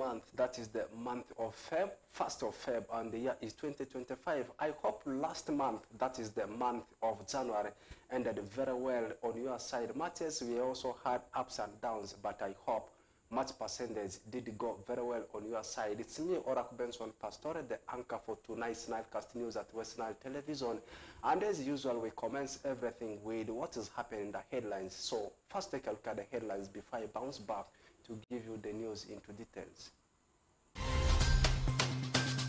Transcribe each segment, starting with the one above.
month, that is the month of Feb, 1st of Feb, and the year is 2025. I hope last month, that is the month of January, ended very well on your side. Matters, we also had ups and downs, but I hope much percentage did go very well on your side. It's me, Oracle Benson Pastore, the anchor for tonight's Nilecast News at West Nile Television. And as usual, we commence everything with what is happening in the headlines. So first take a look at the headlines before I bounce back to give you the news into details.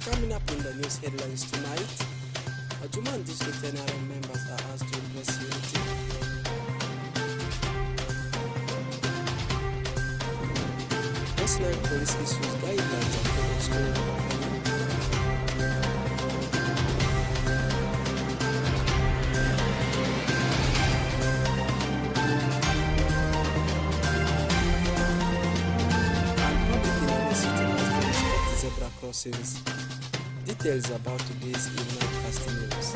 Coming up in the news headlines tonight, Ajuman District NRM members are asked to embrace unity. West Nile Police issues guidelines on public school. Zebra crossings. Details about today's Nilecast News.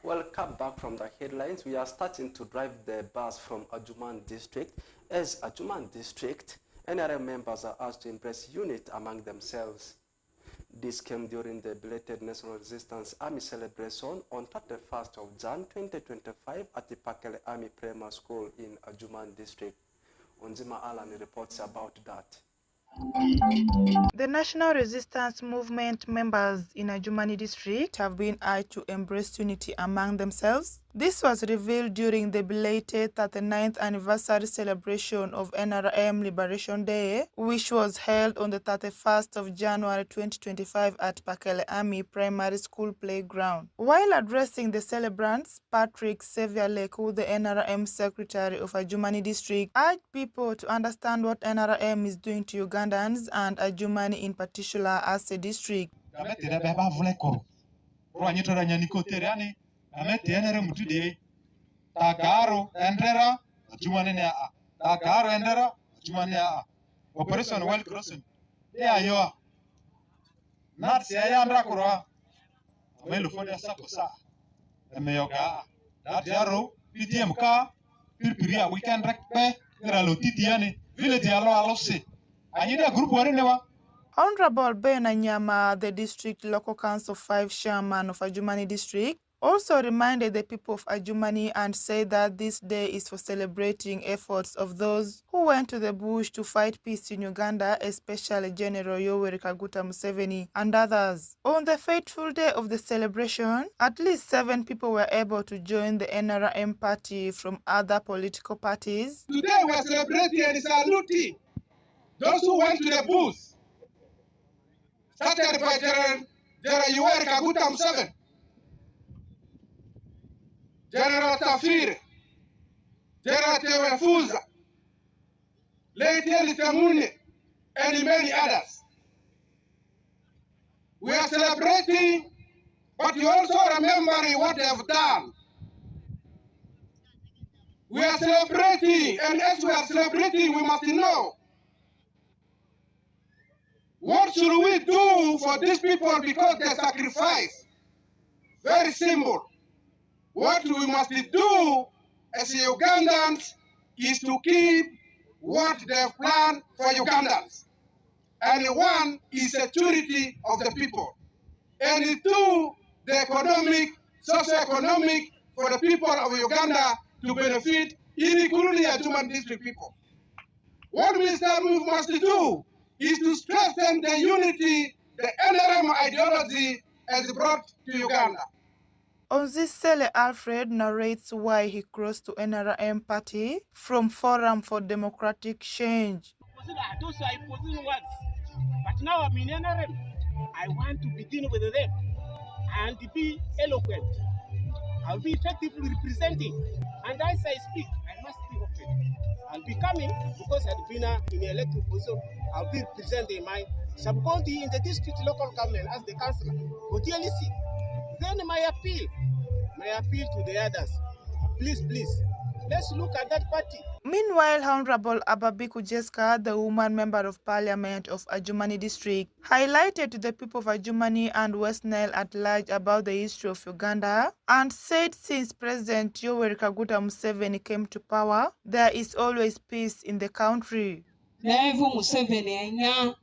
Welcome back from the headlines. We are starting to drive the bus from Ajuman District. As Ajuman District, NRM members are asked to embrace unity among themselves. This came during the belated National Resistance Army celebration on 31st of Jan 2025 at the Pakele Army Primary School in Ajuman District. Onzima Alan reports about that. The National Resistance Movement members in Ajumani District have been urged to embrace unity among themselves. This was revealed during the belated 39th anniversary celebration of NRM Liberation Day, which was held on the 31st of January 2025 at Pakele Army Primary School Playground. While addressing the celebrants, Patrick Sevialeku, the NRM Secretary of Ajumani District, urged people to understand what NRM is doing to Ugandans and Ajumani in particular as a district. Ametenere mutude tagaro endera ajumanene a tagaro endera ajumane a operation well crossing de ayo nat se ayandra kura amelo fone sakosa emeyoga dat yaro ptm ka pirpiria weekend rekpe gralo titiane village alo alose anyida group warenewa. Honorable Ben Anyama, the district local council 5 chairman of Ajumani District, also reminded the people of Ajumani and said that this day is for celebrating efforts of those who went to the bush to fight peace in Uganda, especially General Yoweri Kaguta Museveni and others. On the fateful day of the celebration, at least 7 people were able to join the NRM party from other political parties. Today we are celebrating and saluting those who went to the bush, started by General Yoweri Kaguta Museveni, General Tafire, General Tewefuza, Lady Litamune, and many others. We are celebrating, but you also remembering what they have done. We are celebrating, and as we are celebrating, we must know what should we do for these people because they sacrifice. Very simple. What we must do as Ugandans is to keep what they've planned for Ugandans. And one is security of the people. And two, the economic, socio-economic for the people of Uganda to benefit, including Ajuman District people. What we must do is to strengthen the unity the NRM ideology has brought to Uganda. Onzisele Alfred narrates why he crossed to NRM party from Forum for Democratic Change. But now I'm in NRM. I want to begin with them and be eloquent. I'll be effectively representing. And as I speak, I must be open. I'll be coming because I've been in the elected position. I'll be representing my sub-county in the district local government as the councillor. Then my appeal to the others, please, Let's look at that party. Meanwhile, Honorable Ababi Kujeska, the woman member of parliament of Adjumani district, highlighted to the people of Adjumani and West Nile at large about the history of Uganda and said since President Yoweri Kaguta Museveni came to power, there is always peace in the country. Nevu Museveni enya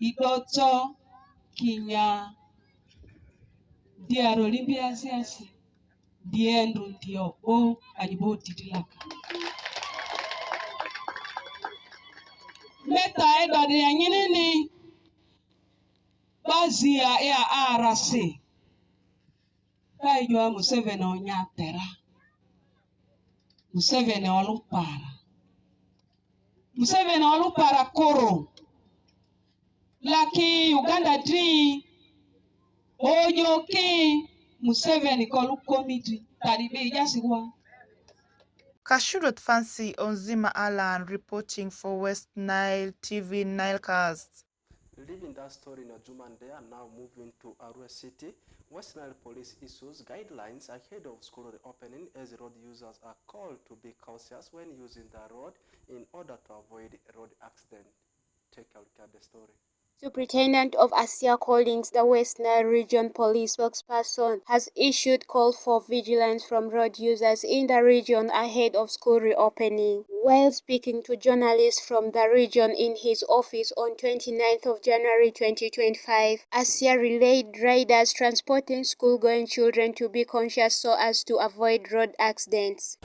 idoto kinya diaro limbia siasi diendu ndio o aliboti tilaka. Meta edo de nyinini bazia ya arase. Kaiwa Museveni onyatera. Museveni olupara. Museveni olupara koro. Laki Uganda tree ojo ki Museveni kolu committee taribe jasiwa. Kashurot Fancy Onzima Alan reporting for West Nile TV Nilecast. Leaving that story in Adjumani, they are now moving to Arua City. West Nile Police issues guidelines ahead of school reopening as road users are called to be cautious when using the road in order to avoid road accident. Take a look at the story. Superintendent of Asia Collins, the West Nile Region Police spokesperson, has issued call for vigilance from road users in the region ahead of school reopening. While speaking to journalists from the region in his office on 29th of January 2025, Asia relayed riders transporting school-going children to be conscious so as to avoid road accidents.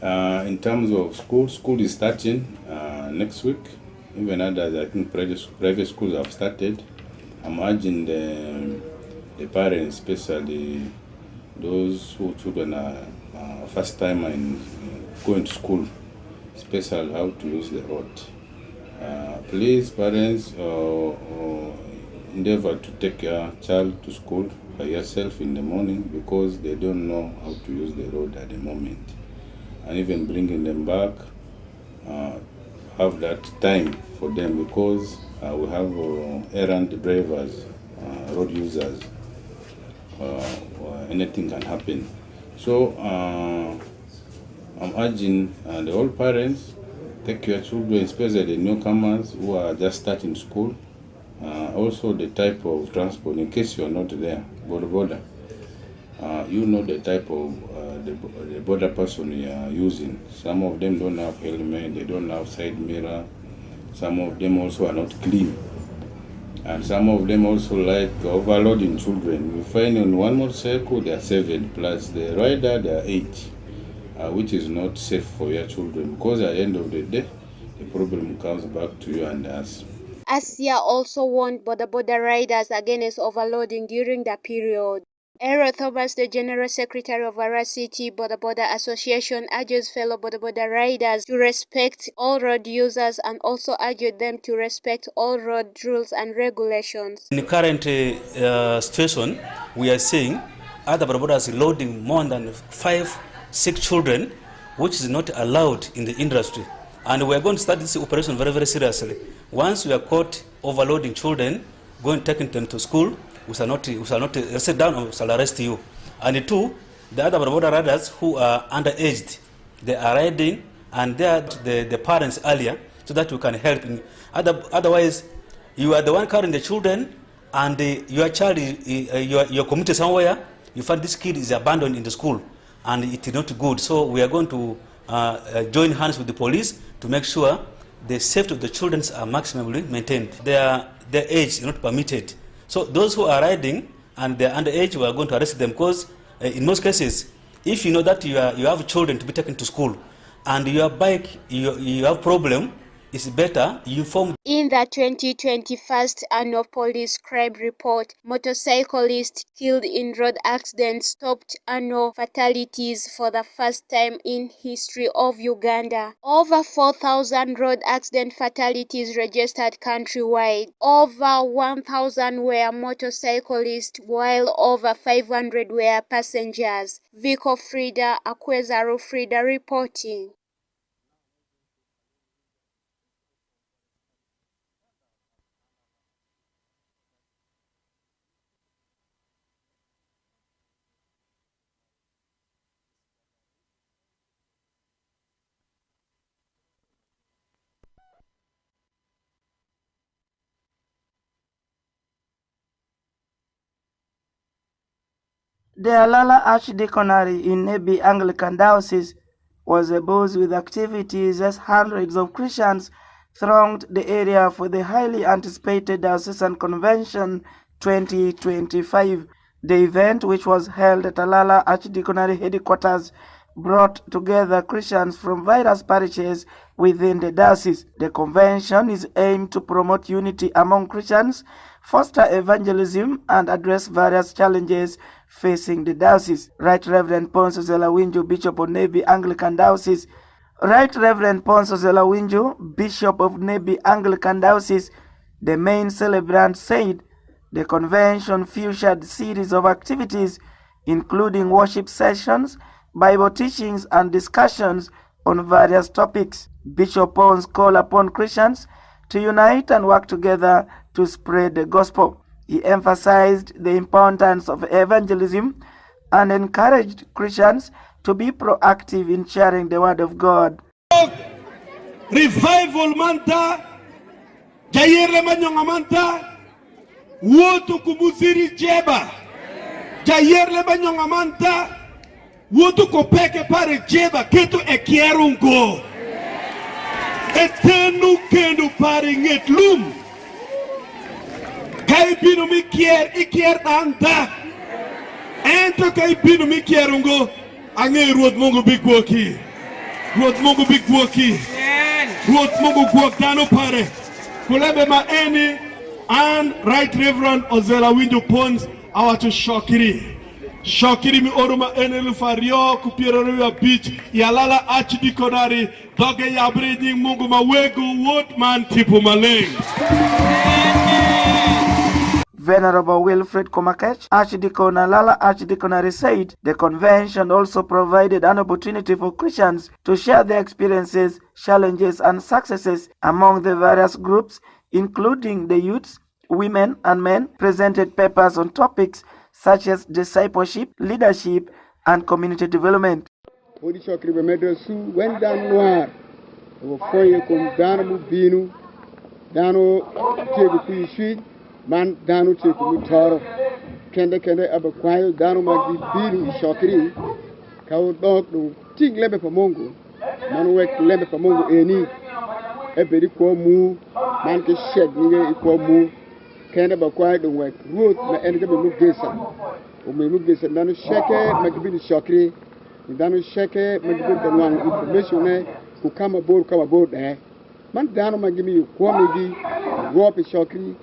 In terms of school is starting next week. Even others, I think private schools have started. I'm urging the parents, especially those whose children are first time in going to school, especially how to use the road. Please, parents, endeavor to take your child to school by yourself in the morning because they don't know how to use the road at the moment. And even bringing them back, have that time for them because we have errant drivers, road users, anything can happen. So I'm urging the old parents, take your children, especially the newcomers who are just starting school. Also the type of transport, in case you are not there, border. You know the type of the border person you are using. Some of them don't have helmet, they don't have side mirror. Some of them also are not clean. And some of them also like overloading children. You find on one motorcycle there are 7, plus the rider there are 8, which is not safe for your children because at the end of the day, the problem comes back to you and us. Asia also warned border riders against overloading during the period. Ero Thomas, the General Secretary of Arua City Border Association, urges fellow border riders to respect all road users and also urged them to respect all road rules and regulations. In the current situation, we are seeing other border loading more than 5-6 children, which is not allowed in the industry. And we are going to start this operation very, very seriously. Once we are caught overloading children, taking them to school, we shall not sit down and we shall arrest you. And 2, the other border riders who are underaged, they are riding and they are the parents earlier so that we can help. Otherwise, you are the one carrying the children and your child, you're committed somewhere, you find this kid is abandoned in the school and it is not good. So we are going to join hands with the police to make sure the safety of the children are maximally maintained. Their age is not permitted. So those who are riding and they're underage, we are going to arrest them because in most cases, if you know that you have children to be taken to school and your bike, you have problem, it's better you inform. In the 2021 annual police crime report, motorcyclists killed in road accidents topped annual fatalities for the first time in history of Uganda. Over 4,000 road accident fatalities registered countrywide. Over 1,000 were motorcyclists, while over 500 were passengers. Vico Frida, Akwezaru Frida reporting. The Alala Archdeaconry in Nebi Anglican Diocese was abuzz with activities as hundreds of Christians thronged the area for the highly anticipated Diocesan Convention 2025. The event, which was held at Alala Archdeaconry headquarters, brought together Christians from various parishes within the diocese. The convention is aimed to promote unity among Christians, foster evangelism, and address various challenges facing the diocese. Right Reverend Ponso Zelawinju, Bishop of Nebi Anglican Diocese, Right Reverend Ponso Zelawinju, Bishop of Nebi Anglican Diocese, the main celebrant, said the convention featured a series of activities including worship sessions, Bible teachings, and discussions on various topics. Bishop Pons called upon Christians to unite and work together to spread the gospel. He emphasized the importance of evangelism and encouraged Christians to be proactive in sharing the word of God. Revival manta, jayerle manyonga manta, wotu kumuziri jeba, jayerle manyonga manta, wotu kopeke pare jeba, ketu ekierungo, etenu kendo pare ngetlum, kai binu ikier anda, ento kai binu mikierungo, ange ruot mungu bigwoki, ruot mungu bigwoki, ruot mungu gwok dano pare, kulebe ma eni, and Right Reverend Zelawinju Pons, awacho shokiri. Shokiri mi oruma enelu fario kupiranu ya beach Alala Archdeaconry doge ya breeding mungu mawegu woodman tipu maleng. Venerable Wilfred Komakech, Archdeacon Alala Archdeaconry, said the convention also provided an opportunity for Christians to share their experiences, challenges, and successes among the various groups, including the youths, women, and men. Presented papers on topics such as discipleship, leadership, and community development. Man danu te ku toro kende abakwayo danu magi biru ishokri kaw dog du tig lebe pa mongo man wek lebe pa mongo eni ebedi ko mu man ke shed ni ko mu kende bakwayo du wek root ma en gabe mu gesa o me mu gesa danu sheke magi biru ishokri danu sheke magi biru danwan information ne ku kama bor de man danu magi mi ko megi rope ishokri.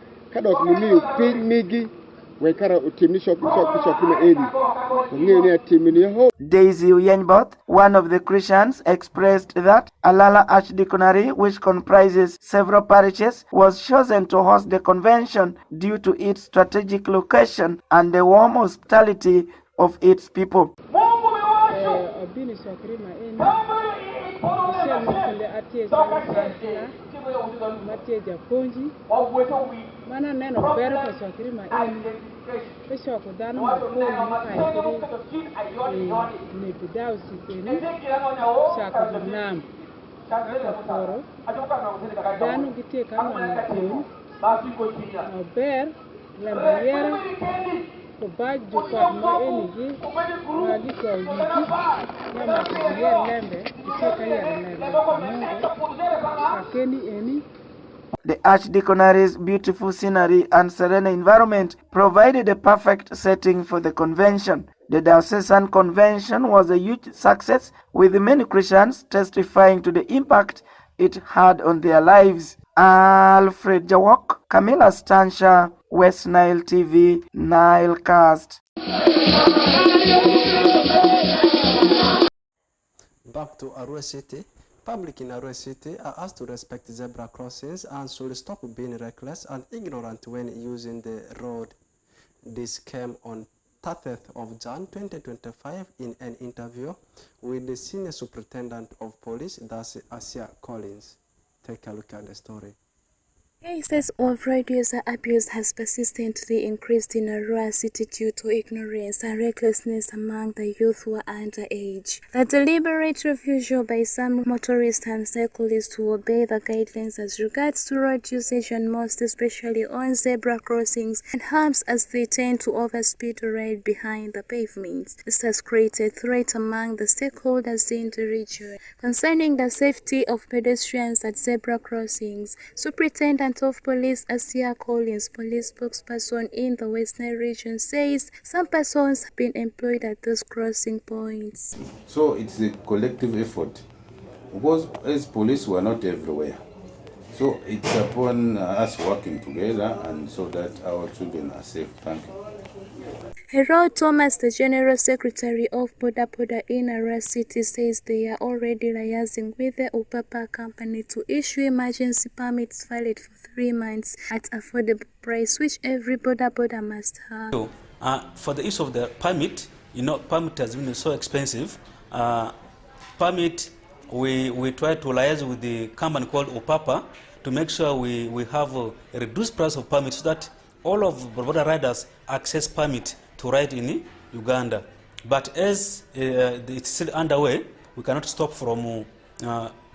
Daisy Uyenboth, one of the Christians, expressed that Alala Archdeaconry, which comprises several parishes, was chosen to host the convention due to its strategic location and the warm hospitality of its people. Mana neno bero kwa shokiri ma ini pe shoko dano ma poli ma kaitiri ne bidao siteni shako dunam aka koro dano gite kama mkun no ber lemba yera ko baju kwa ma ini gi ma gi ko wiki na ma kiyere lembe gite kayere lembe kakeni eni. The Archdeaconry's beautiful scenery and serene environment provided a perfect setting for the convention. The Diocesan Convention was a huge success, with many Christians testifying to the impact it had on their lives. Alfred Jawok, Camilla Stansha, West Nile TV, Nilecast. Back to Arua City. Public in Arua City are asked to respect zebra crossings and should stop being reckless and ignorant when using the road. This came on 30th of Jan 2025 in an interview with the Senior Superintendent of Police, that's Asia Collins. Take a look at the story. Cases of road user abuse has persistently increased in Arua City due to ignorance and recklessness among the youth who are underage. The deliberate refusal by some motorists and cyclists to obey the guidelines as regards to road usage, and most especially on zebra crossings and humps, as they tend to overspeed or ride behind the pavements. This has created threat among the stakeholders in the region. Concerning the safety of pedestrians at zebra crossings, Superintendent of Police Asia Collins, police spokesperson in the Western region, says some persons have been employed at those crossing points. So it's a collective effort, because as police we are not everywhere. So it's upon us working together and so that our children are safe. Thank you. Harold Thomas, the General Secretary of Boda Boda in Arua City, says they are already liaising with the Upapa company to issue emergency permits valid for 3 months at affordable price, which every Boda Boda must have. So, for the issue of the permit, permit has been so expensive. Permit, we try to liaise with the company called Upapa to make sure we have a reduced price of permit so that all of Boda riders access permit to ride in Uganda. But as it's still underway, we cannot stop from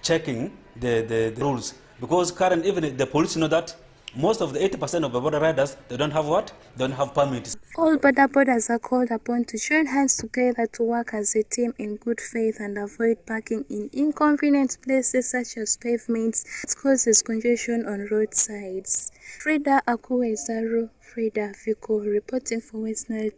checking the rules, because currently even the police know that most of the 80% of the Boda riders, they don't have what? They don't have permits. All Boda Bodas are called upon to join hands together to work as a team in good faith and avoid parking in inconvenient places such as pavements that causes congestion on roadsides. Frida Akuwezaro, Frida Vico, reporting for West Nile.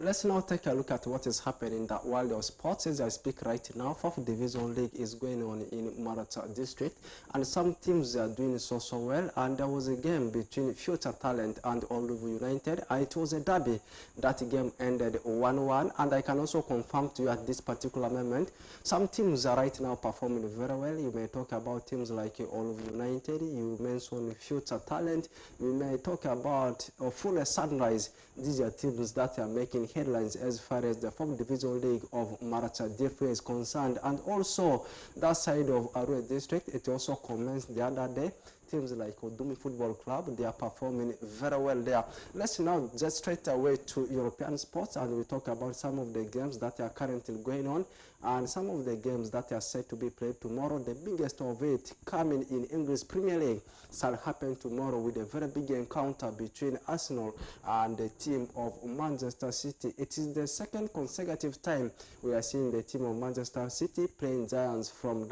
Let's now take a look at what is happening in the world of sports. As I speak right now, 4th Division League is going on in Marata District, and some teams are doing so well. And there was a game between Future Talent and Olubu United, and it was a derby. That game ended 1-1, and I can also confirm to you at this particular moment, some teams are right now performing very well. You may talk about teams like Olubu United, you mentioned Future Talent, you may talk about Full Sunrise. These are teams that are making headlines as far as the 4th Division League of Maracha District is concerned. And also that side of Arua District, it also commenced the other day. Teams like Odumi Football Club, they are performing very well there. Let's now just straight away to European sports, and we talk about some of the games that are currently going on and some of the games that are set to be played tomorrow. The biggest of it coming in English Premier League shall happen tomorrow with a very big encounter between Arsenal and the team of Manchester City. It is the second consecutive time we are seeing the team of Manchester City playing Giants from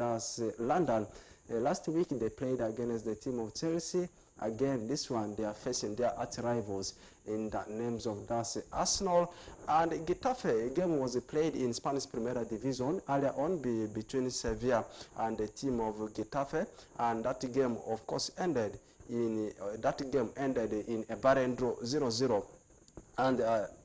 London. Last week they played against the team of Chelsea. Again, this one they are facing their arch-rivals in the names of Arsenal and Getafe. A game was played in Spanish Primera Division earlier on between Sevilla and the team of Getafe, and that game, of course, ended in a barren draw 0-0. And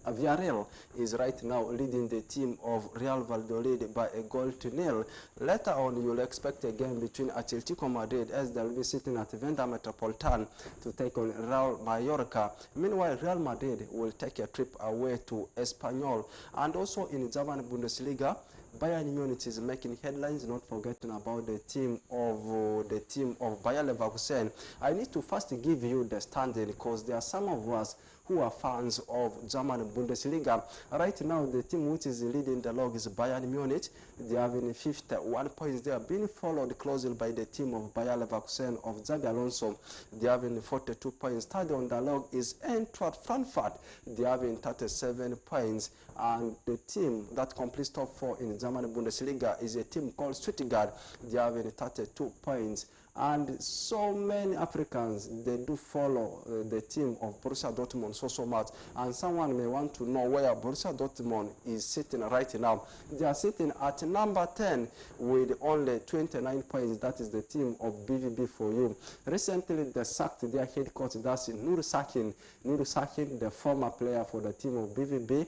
Villarreal is right now leading the team of Real Valladolid by a 1-0. Later on, you'll expect a game between Atletico Madrid, as they'll be sitting at Venda Metropolitan to take on Real Mallorca. Meanwhile, Real Madrid will take a trip away to Espanyol. And also in German Bundesliga, Bayern Munich is making headlines, not forgetting about the team of Bayer Leverkusen. I need to first give you the standing, because there are some of us who are fans of German Bundesliga. Right now, the team which is leading the log is Bayern Munich. They are having 51 points. They are being followed closely by the team of Bayer Leverkusen of Xabi Alonso. They are having 42 points. Third on the log is Eintracht Frankfurt. They are having 37 points. And the team that completes top 4 in German Bundesliga is a team called Stuttgart. They are having 32 points. And so many Africans, they do follow the team of Borussia Dortmund so much. And someone may want to know where Borussia Dortmund is sitting right now. They are sitting at number 10 with only 29 points. That is the team of BVB for you. Recently, they sacked their head coach, that's Nur Sakin. Nur Sakin, the former player for the team of BVB.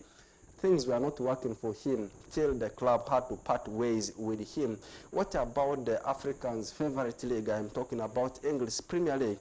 Things were not working for him till the club had to part ways with him. What about the Africans' favorite league? I'm talking about English Premier League.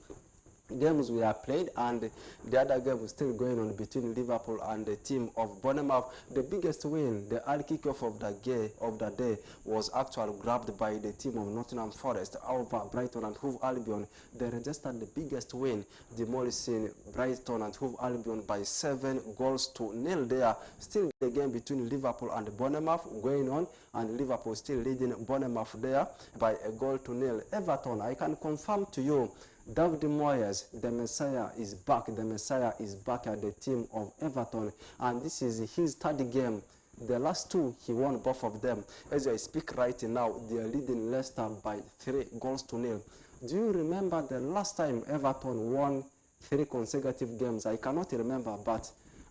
Games were played, and the other game was still going on between Liverpool and the team of Bournemouth. The biggest win, the early kickoff of the day, was actually grabbed by the team of Nottingham Forest over Brighton and Hove Albion. They registered the biggest win, demolishing Brighton and Hove Albion by 7-0 there. Still the game between Liverpool and Bournemouth going on, and Liverpool still leading Bournemouth there by 1-0. Everton, I can confirm to you, David Moyes, the Messiah, is back. The Messiah is back at the team of Everton, and this is his third game. The last two, he won both of them. As I speak right now, they are leading Leicester by 3-0. Do you remember the last time Everton won 3 consecutive games? I cannot remember, but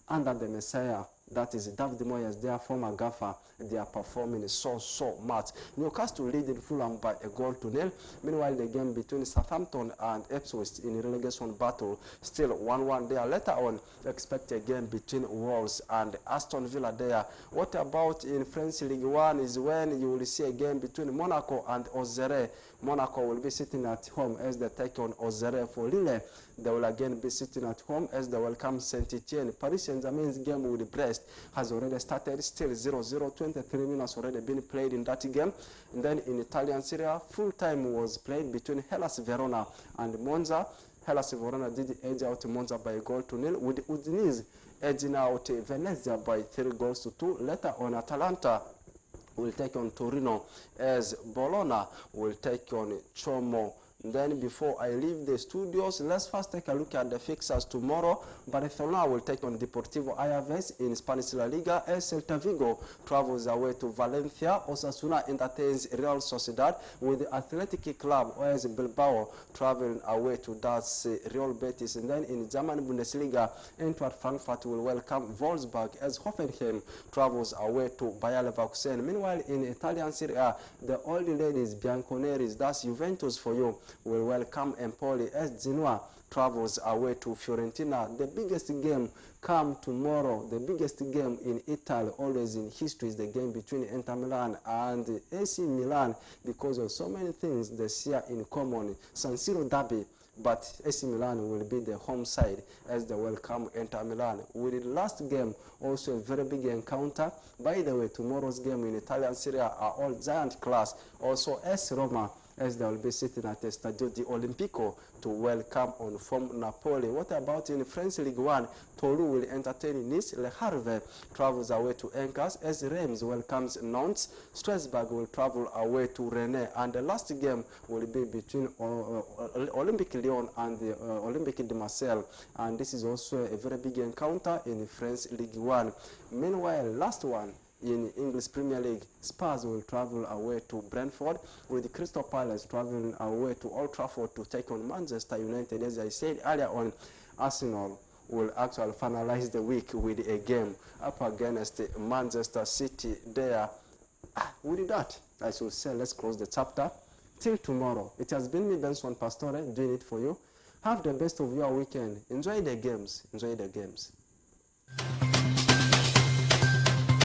under the Messiah, that is David Moyes, their former gaffer, they are performing so much. Newcastle leading Fulham by 1-0. Meanwhile, the game between Southampton and Ipswich in relegation battle, still 1-1 there. Later on, expect a game between Wolves and Aston Villa there. What about in French League 1 is when you will see a game between Monaco and Auxerre. Monaco will be sitting at home as they take on Auxerre. For Lille, they will again be sitting at home as they welcome Saint-Etienne. Paris Saint-Germain's game with Brest has already started, still 0-0, 23 minutes already been played in that game. And then in Italian Serie A, full time was played between Hellas Verona and Monza. Hellas Verona did edge out Monza by 1-0, with Udinese edging out Venezia by 3-2. Later on, Atalanta will take on Torino as Bologna will take on Como. Then before I leave the studios, let's first take a look at the fixtures tomorrow. Barcelona will take on Deportivo Alaves in Spanish La Liga as Celta Vigo travels away to Valencia. Osasuna entertains Real Sociedad, with the Athletic Club as Bilbao traveling away to Real Betis. And then in German Bundesliga, Eintracht Frankfurt will welcome Wolfsburg as Hoffenheim travels away to Bayer Leverkusen. Meanwhile, in Italian Serie A, the old ladies Bianconeris, that's Juventus for you, will welcome Empoli as Genoa travels away to Fiorentina. The biggest game come tomorrow. The biggest game in Italy, always in history, is the game between Inter Milan and AC Milan, because of so many things they share in common. San Siro derby, but AC Milan will be the home side as they welcome Inter Milan. With the last game, also a very big encounter. By the way, tomorrow's game in Italian Serie A are all giant class. Also AS Roma, as they will be sitting at the Stadio di Olimpico to welcome on form Napoli. What about in French League 1? Toulouse will entertain Nice. Le Havre travels away to Angers as Reims welcomes Nantes. Strasbourg will travel away to Rennes. And the last game will be between Olympique Lyon and the Olympique de Marseille. And this is also a very big encounter in French League 1. Meanwhile, last one, in English Premier League, Spurs will travel away to Brentford, with Crystal Palace traveling away to Old Trafford to take on Manchester United. As I said earlier on, Arsenal will actually finalize the week with a game up against Manchester City there. With that, I should say let's close the chapter. Till tomorrow, it has been me, Benson Pastore, doing it for you. Have the best of your weekend. Enjoy the games. Enjoy the games.